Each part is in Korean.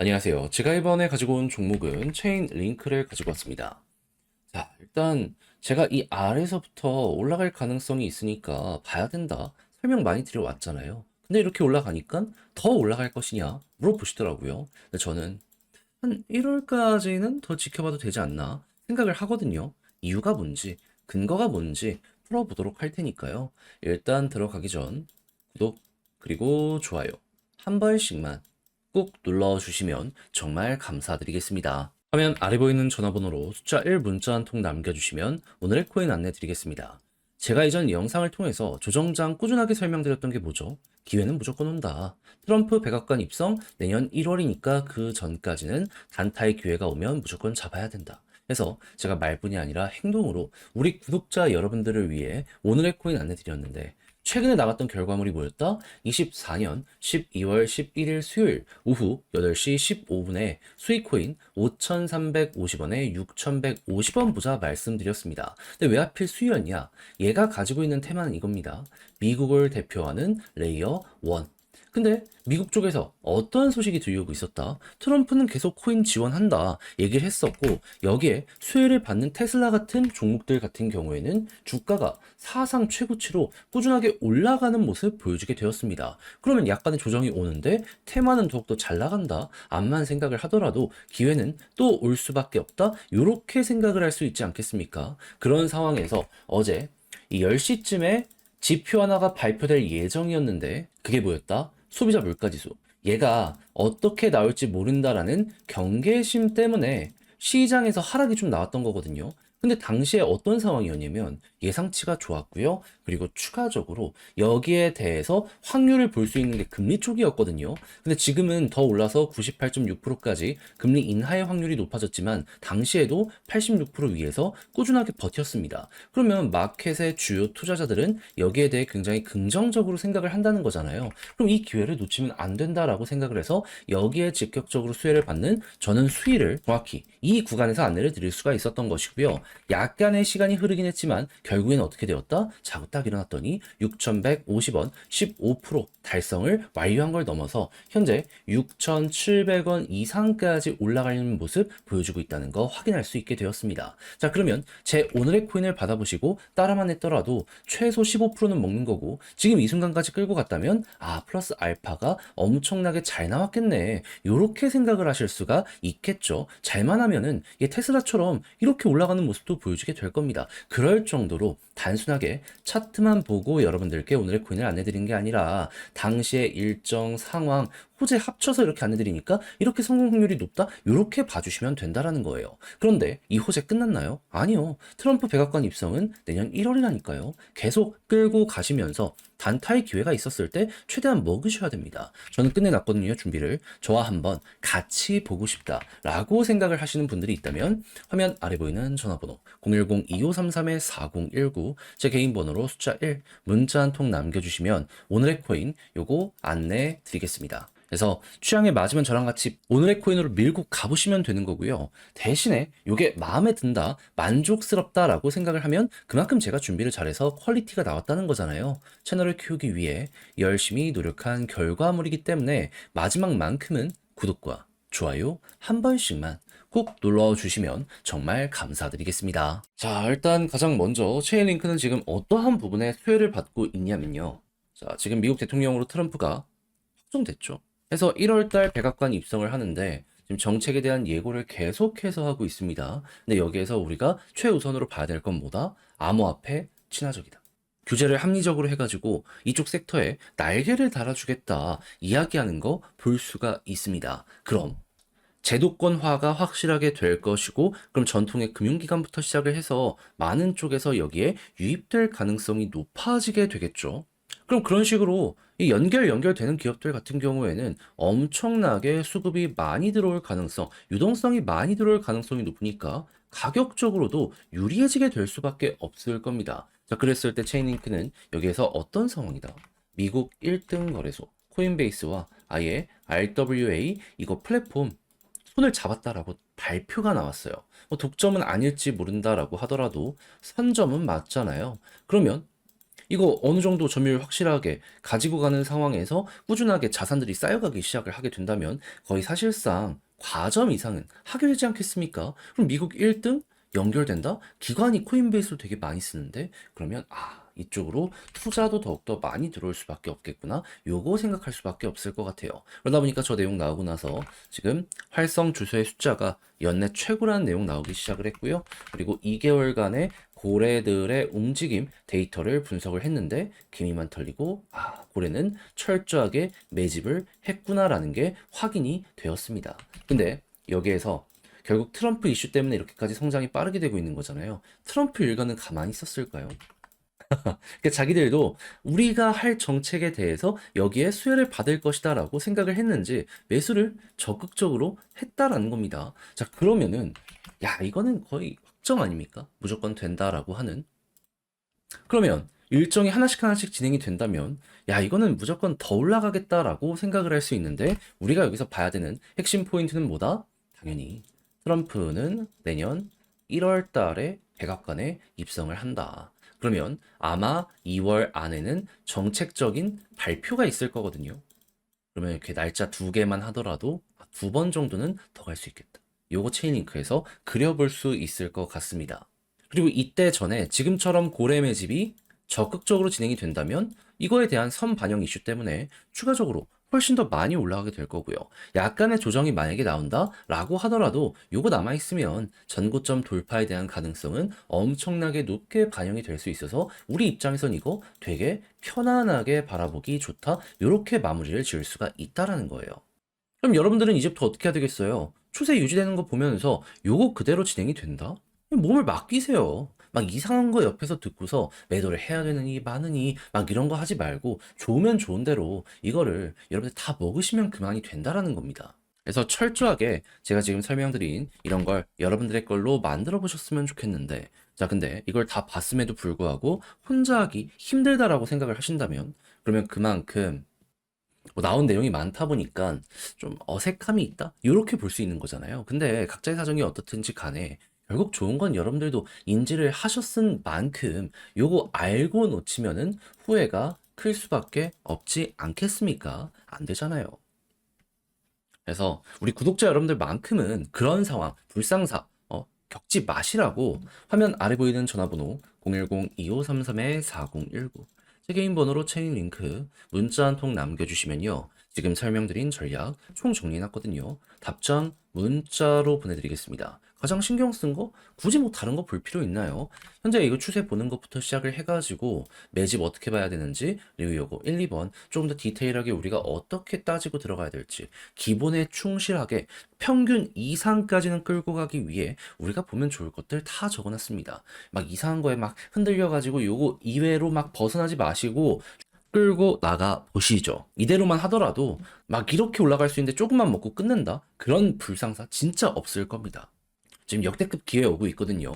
안녕하세요. 제가 이번에 가지고 온 종목은 체인 링크를 가지고 왔습니다. 자, 일단 제가 이 아래서부터 올라갈 가능성이 있으니까 봐야 된다. 설명 많이 드려왔잖아요. 근데 이렇게 올라가니까 더 올라갈 것이냐 물어보시더라고요. 근데 저는 한 1월까지는 더 지켜봐도 되지 않나 생각을 하거든요. 이유가 뭔지, 근거가 뭔지 풀어보도록 할 테니까요. 일단 들어가기 전 구독, 그리고 좋아요 한 번씩만 꾹 눌러주시면 정말 감사드리겠습니다. 화면 아래 보이는 전화번호로 숫자 1 문자 한 통 남겨주시면 오늘의 코인 안내 드리겠습니다. 제가 이전 영상을 통해서 조정장 꾸준하게 설명드렸던 게 뭐죠? 기회는 무조건 온다. 트럼프 백악관 입성 내년 1월이니까 그 전까지는 단타의 기회가 오면 무조건 잡아야 된다. 그래서 제가 말뿐이 아니라 행동으로 우리 구독자 여러분들을 위해 오늘의 코인 안내 드렸는데 최근에 나갔던 결과물이 뭐였다? 24년 12월 11일 수요일 오후 8시 15분에 수익코인 5,350원에 6,150원 보자 말씀드렸습니다. 근데 왜 하필 수요였냐? 얘가 가지고 있는 테마는 이겁니다. 미국을 대표하는 레이어 1. 근데 미국 쪽에서 어떤 소식이 들려오고 있었다? 트럼프는 계속 코인 지원한다 얘기를 했었고, 여기에 수혜를 받는 테슬라 같은 종목들 같은 경우에는 주가가 사상 최고치로 꾸준하게 올라가는 모습 보여주게 되었습니다. 그러면 약간의 조정이 오는데 테마는 더욱더 잘 나간다 암만 생각을 하더라도 기회는 또 올 수밖에 없다, 이렇게 생각을 할 수 있지 않겠습니까? 그런 상황에서 어제 이 10시쯤에 지표 하나가 발표될 예정이었는데 그게 뭐였다? 소비자 물가지수. 얘가 어떻게 나올지 모른다라는 경계심 때문에 시장에서 하락이 좀 나왔던 거거든요. 근데 당시에 어떤 상황이었냐면 예상치가 좋았고요. 그리고 추가적으로 여기에 대해서 확률을 볼 수 있는 게 금리 쪽이었거든요. 근데 지금은 더 올라서 98.6%까지 금리 인하의 확률이 높아졌지만 당시에도 86% 위에서 꾸준하게 버텼습니다. 그러면 마켓의 주요 투자자들은 여기에 대해 굉장히 긍정적으로 생각을 한다는 거잖아요. 그럼 이 기회를 놓치면 안 된다라고 생각을 해서 여기에 직접적으로 수혜를 받는, 저는 수위를 정확히 이 구간에서 안내를 드릴 수가 있었던 것이고요. 약간의 시간이 흐르긴 했지만 결국엔 어떻게 되었다? 자고 딱 일어났더니 6,150원 15% 달성을 완료한 걸 넘어서 현재 6,700원 이상까지 올라가는 모습 보여주고 있다는 거 확인할 수 있게 되었습니다. 자, 그러면 제 오늘의 코인을 받아보시고 따라만 했더라도 최소 15%는 먹는 거고, 지금 이 순간까지 끌고 갔다면 플러스 알파가 엄청나게 잘 나왔겠네, 요렇게 생각을 하실 수가 있겠죠. 잘만 하면은 이 테슬라처럼 이렇게 올라가는 모습도 보여주게 될 겁니다. 그럴 정도로 단순하게 차트만 보고 여러분들께 오늘의 코인을 안내드린 게 아니라 당시의 일정 상황 호재 합쳐서 이렇게 안내드리니까 이렇게 성공 확률이 높다, 이렇게 봐주시면 된다라는 거예요. 그런데 이 호재 끝났나요? 아니요. 트럼프 백악관 입성은 내년 1월이라니까요. 계속 끌고 가시면서 단타의 기회가 있었을 때 최대한 먹으셔야 됩니다. 저는 끝내놨거든요, 준비를. 저와 한번 같이 보고 싶다라고 생각을 하시는 분들이 있다면 화면 아래 보이는 전화번호 010-2533-4019 제 개인 번호로 숫자 1 문자 한 통 남겨주시면 오늘의 코인 요거 안내 드리겠습니다. 그래서 취향에 맞으면 저랑 같이 오늘의 코인으로 밀고 가보시면 되는 거고요. 대신에 이게 마음에 든다, 만족스럽다라고 생각을 하면 그만큼 제가 준비를 잘해서 퀄리티가 나왔다는 거잖아요. 채널을 키우기 위해 열심히 노력한 결과물이기 때문에 마지막만큼은 구독과 좋아요 한 번씩만 꼭 눌러 주시면 정말 감사드리겠습니다. 자, 일단 가장 먼저 체인링크는 지금 어떠한 부분에 수혜를 받고 있냐면요. 자, 지금 미국 대통령으로 트럼프가 확정됐죠. 그래서 1월달 백악관 입성을 하는데 지금 정책에 대한 예고를 계속해서 하고 있습니다. 근데 여기에서 우리가 최우선으로 봐야 될 건 뭐다? 암호화폐 친화적이다. 규제를 합리적으로 해가지고 이쪽 섹터에 날개를 달아주겠다 이야기하는 거 볼 수가 있습니다. 그럼 제도권화가 확실하게 될 것이고, 그럼 전통의 금융기관부터 시작을 해서 많은 쪽에서 여기에 유입될 가능성이 높아지게 되겠죠. 그럼 그런 식으로 이 연결되는 기업들 같은 경우에는 엄청나게 수급이 많이 들어올 가능성, 유동성이 많이 들어올 가능성이 높으니까 가격적으로도 유리해지게 될 수밖에 없을 겁니다. 자, 그랬을 때 체인링크는 여기에서 어떤 상황이다? 미국 1등 거래소 코인베이스와 아예 RWA 이거 플랫폼 손을 잡았다라고 발표가 나왔어요. 독점은 아닐지 모른다라고 하더라도 선점은 맞잖아요. 그러면 이거 어느 정도 점유율 확실하게 가지고 가는 상황에서 꾸준하게 자산들이 쌓여가기 시작을 하게 된다면 거의 사실상 과점 이상은 하게 되지 않겠습니까? 그럼 미국 1등 연결된다? 기관이 코인베이스로 되게 많이 쓰는데 그러면 이쪽으로 투자도 더욱더 많이 들어올 수밖에 없겠구나. 요거 생각할 수밖에 없을 것 같아요. 그러다 보니까 저 내용 나오고 나서 지금 활성 주소의 숫자가 연내 최고라는 내용 나오기 시작을 했고요. 그리고 2개월간의 고래들의 움직임 데이터를 분석을 했는데 기미만 털리고 고래는 철저하게 매집을 했구나라는 게 확인이 되었습니다. 근데 여기에서 결국 트럼프 이슈 때문에 이렇게까지 성장이 빠르게 되고 있는 거잖아요. 트럼프 일가는 가만히 있었을까요? 그러니까 자기들도 우리가 할 정책에 대해서 여기에 수혜를 받을 것이다 라고 생각을 했는지 매수를 적극적으로 했다라는 겁니다. 자, 그러면은 이거는 거의 확정 아닙니까? 무조건 된다라고 하는. 그러면 일정이 하나씩 하나씩 진행이 된다면 이거는 무조건 더 올라가겠다라고 생각을 할 수 있는데 우리가 여기서 봐야 되는 핵심 포인트는 뭐다? 당연히 트럼프는 내년 1월 달에 백악관에 입성을 한다. 그러면 아마 2월 안에는 정책적인 발표가 있을 거거든요. 그러면 이렇게 날짜 2개만 하더라도 2번 정도는 더 갈 수 있겠다. 요거 체인링크에서 그려볼 수 있을 것 같습니다. 그리고 이때 전에 지금처럼 고래 매집이 적극적으로 진행이 된다면 이거에 대한 선반영 이슈 때문에 추가적으로 훨씬 더 많이 올라가게 될 거고요. 약간의 조정이 만약에 나온다라고 하더라도 요거 남아있으면 전고점 돌파에 대한 가능성은 엄청나게 높게 반영이 될 수 있어서 우리 입장에선 이거 되게 편안하게 바라보기 좋다. 요렇게 마무리를 지을 수가 있다라는 거예요. 그럼 여러분들은 이제부터 어떻게 해야 되겠어요? 추세 유지되는 거 보면서 요거 그대로 진행이 된다? 몸을 맡기세요. 막 이상한 거 옆에서 듣고서 매도를 해야 되느니 마느니 막 이런 거 하지 말고 좋으면 좋은 대로 이거를 여러분들 다 먹으시면 그만이 된다라는 겁니다. 그래서 철저하게 제가 지금 설명드린 이런 걸 여러분들의 걸로 만들어 보셨으면 좋겠는데 자 근데 이걸 다 봤음에도 불구하고 혼자 하기 힘들다라고 생각을 하신다면 그러면 그만큼 나온 내용이 많다 보니까 좀 어색함이 있다? 이렇게 볼 수 있는 거잖아요. 근데 각자의 사정이 어떻든지 간에 결국 좋은 건 여러분들도 인지를 하셨은 만큼 요거 알고 놓치면은 후회가 클 수밖에 없지 않겠습니까? 안 되잖아요. 그래서 우리 구독자 여러분들만큼은 그런 상황, 불상사 겪지 마시라고 화면 아래 보이는 전화번호 010-2533-4019 제 개인 번호로 체인 링크 문자 한 통 남겨주시면요. 지금 설명드린 전략 총 정리해놨거든요. 답장 문자로 보내드리겠습니다. 가장 신경 쓴 거? 굳이 뭐 다른 거 볼 필요 있나요? 현재 이거 추세 보는 것부터 시작을 해가지고 매집 어떻게 봐야 되는지 그리고 요거 1, 2번 조금 더 디테일하게 우리가 어떻게 따지고 들어가야 될지 기본에 충실하게 평균 이상까지는 끌고 가기 위해 우리가 보면 좋을 것들 다 적어놨습니다. 막 이상한 거에 막 흔들려가지고 요거 이외로 막 벗어나지 마시고 끌고 나가 보시죠. 이대로만 하더라도 막 이렇게 올라갈 수 있는데 조금만 먹고 끝낸다? 그런 불상사 진짜 없을 겁니다. 지금 역대급 기회 오고 있거든요.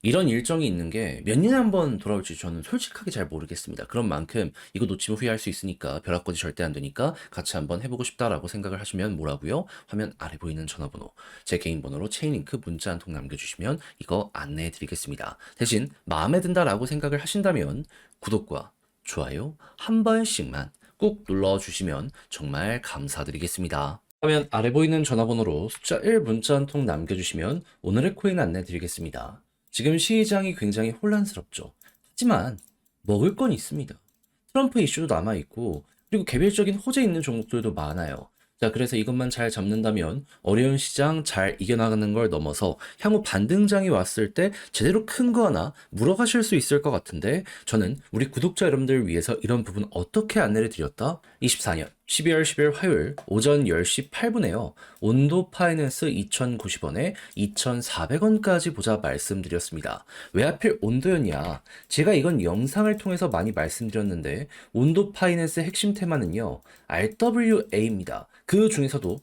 이런 일정이 있는 게 몇 년에 한 번 돌아올지 저는 솔직하게 잘 모르겠습니다. 그런 만큼 이거 놓치면 후회할 수 있으니까 벼락거지 절대 안 되니까 같이 한번 해보고 싶다라고 생각을 하시면 뭐라고요? 화면 아래 보이는 전화번호 제 개인 번호로 체인링크 문자 한 통 남겨주시면 이거 안내해 드리겠습니다. 대신 마음에 든다라고 생각을 하신다면 구독과 좋아요 한 번씩만 꾹 눌러주시면 정말 감사드리겠습니다. 화면 아래 보이는 전화번호로 숫자 1 문자 한 통 남겨주시면 오늘의 코인 안내 드리겠습니다. 지금 시장이 굉장히 혼란스럽죠. 하지만 먹을 건 있습니다. 트럼프 이슈도 남아있고 그리고 개별적인 호재 있는 종목들도 많아요. 자, 그래서 이것만 잘 잡는다면 어려운 시장 잘 이겨나가는 걸 넘어서 향후 반등장이 왔을 때 제대로 큰 거 하나 물어가실 수 있을 것 같은데 저는 우리 구독자 여러분들을 위해서 이런 부분 어떻게 안내를 드렸다? 24년 12월 10일 화요일 오전 10시 8분에요. 온도 파이낸스 2,090원에 2,400원까지 보자 말씀드렸습니다. 왜 하필 온도였냐? 제가 이건 영상을 통해서 많이 말씀드렸는데 온도 파이낸스 핵심 테마는요. RWA입니다. 그 중에서도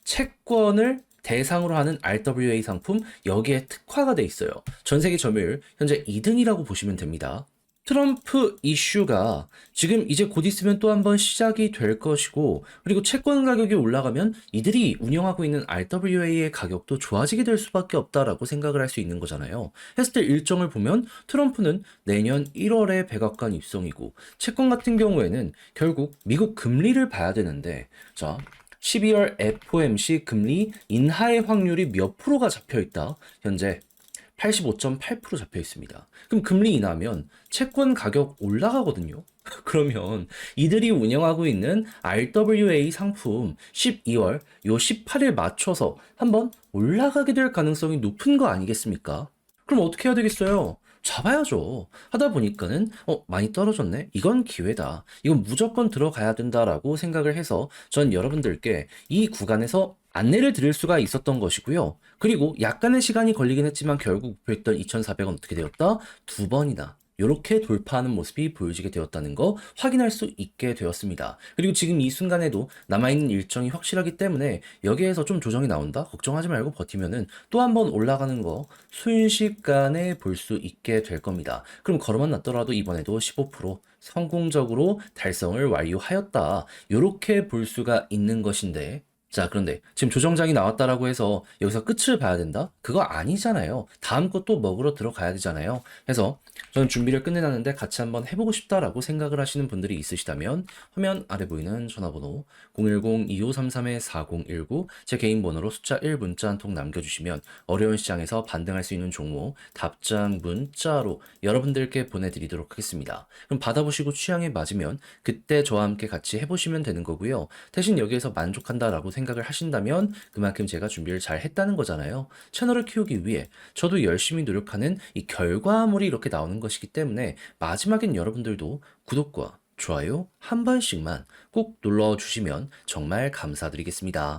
채권을 대상으로 하는 RWA 상품 여기에 특화가 돼 있어요. 전 세계 점유율 현재 2등이라고 보시면 됩니다. 트럼프 이슈가 지금 이제 곧 있으면 또 한 번 시작이 될 것이고, 그리고 채권 가격이 올라가면 이들이 운영하고 있는 RWA의 가격도 좋아지게 될 수밖에 없다라고 생각을 할 수 있는 거잖아요. 했을 때 일정을 보면 트럼프는 내년 1월에 백악관 입성이고, 채권 같은 경우에는 결국 미국 금리를 봐야 되는데, 자, 12월 FOMC 금리 인하의 확률이 몇 프로가 잡혀 있다. 현재 85.8% 잡혀 있습니다. 그럼 금리 인하면 채권 가격 올라가거든요. 그러면 이들이 운영하고 있는 RWA 상품 12월 요 18일 맞춰서 한번 올라가게 될 가능성이 높은 거 아니겠습니까? 그럼 어떻게 해야 되겠어요? 잡아야죠. 하다 보니까는 많이 떨어졌네. 이건 기회다. 이건 무조건 들어가야 된다라고 생각을 해서 전 여러분들께 이 구간에서 안내를 드릴 수가 있었던 것이고요. 그리고 약간의 시간이 걸리긴 했지만 결국 목표했던 2,400원 어떻게 되었다? 두 번이나 이렇게 돌파하는 모습이 보여지게 되었다는 거 확인할 수 있게 되었습니다. 그리고 지금 이 순간에도 남아있는 일정이 확실하기 때문에 여기에서 좀 조정이 나온다? 걱정하지 말고 버티면은 또 한 번 올라가는 거 순식간에 볼 수 있게 될 겁니다. 그럼 걸어만 놨더라도 이번에도 15% 성공적으로 달성을 완료하였다. 이렇게 볼 수가 있는 것인데, 자, 그런데 지금 조정장이 나왔다라고 해서 여기서 끝을 봐야 된다? 그거 아니잖아요. 다음 것도 먹으러 들어가야 되잖아요. 그래서 저는 준비를 끝내놨는데 같이 한번 해보고 싶다라고 생각을 하시는 분들이 있으시다면 화면 아래 보이는 전화번호 010-2533-4019 제 개인 번호로 숫자 1 문자 한 통 남겨주시면 어려운 시장에서 반등할 수 있는 종목 답장 문자로 여러분들께 보내드리도록 하겠습니다. 그럼 받아보시고 취향에 맞으면 그때 저와 함께 같이 해보시면 되는 거고요. 대신 여기에서 만족한다라고 생각을 하신다면 그만큼 제가 준비를 잘 했다는 거잖아요. 채널을 키우기 위해 저도 열심히 노력하는 이 결과물이 이렇게 나오는 것이기 때문에 마지막엔 여러분들도 구독과 좋아요 한 번씩만 꼭 눌러주시면 정말 감사드리겠습니다.